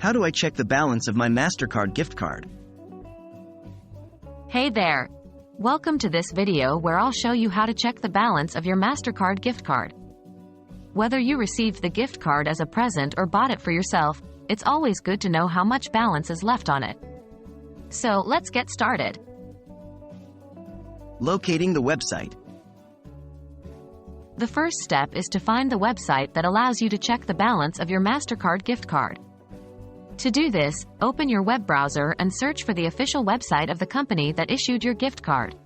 How do I check the balance of my Mastercard gift card? Hey there! Welcome to this video where I'll show you how to check the balance of your Mastercard gift card. Whether you received the gift card as a present or bought it for yourself, it's always good to know how much balance is left on it. So let's get started. Locating the website. The first step is to find the website that allows you to check the balance of your Mastercard gift card. To do this, open your web browser and search for the official website of the company that issued your gift card.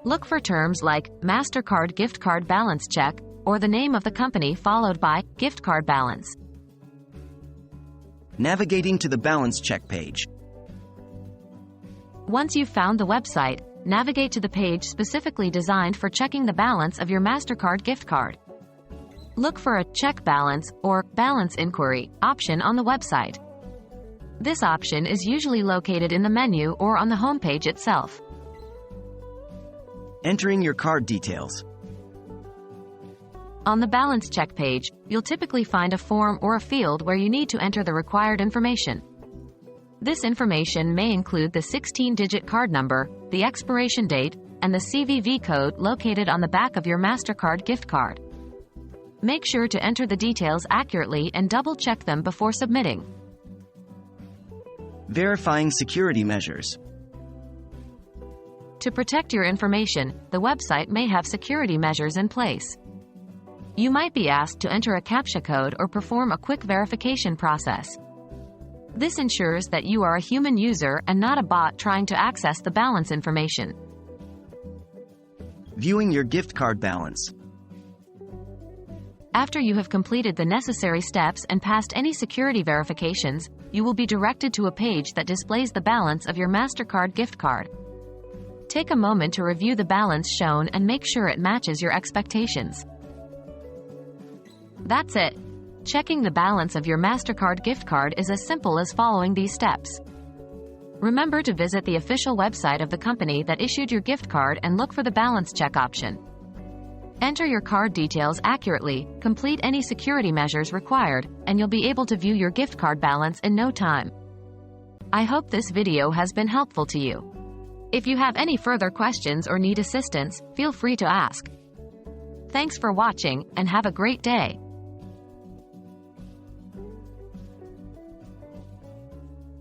Look for terms like Mastercard gift card balance check or the name of the company followed by gift card balance. Navigating to the balance check page. Once you've found the website, navigate to the page specifically designed for checking the balance of your Mastercard gift card. Look for a Check Balance or Balance Inquiry option on the website. This option is usually located in the menu or on the home page itself. Entering your card details. On the balance check page, you'll typically find a form or a field where you need to enter the required information. This information may include the 16-digit card number, the expiration date, and the CVV code located on the back of your Mastercard gift card. Make sure to enter the details accurately and double-check them before submitting. Verifying security measures. To protect your information, the website may have security measures in place. You might be asked to enter a CAPTCHA code or perform a quick verification process. This ensures that you are a human user and not a bot trying to access the balance information. Viewing your gift card balance. After you have completed the necessary steps and passed any security verifications, you will be directed to a page that displays the balance of your Mastercard gift card. Take a moment to review the balance shown and make sure it matches your expectations. That's it. Checking the balance of your Mastercard gift card is as simple as following these steps. Remember to visit the official website of the company that issued your gift card and look for the balance check option. Enter your card details accurately, complete any security measures required, and you'll be able to view your gift card balance in no time. I hope this video has been helpful to you. If you have any further questions or need assistance, feel free to ask. Thanks for watching, and have a great day.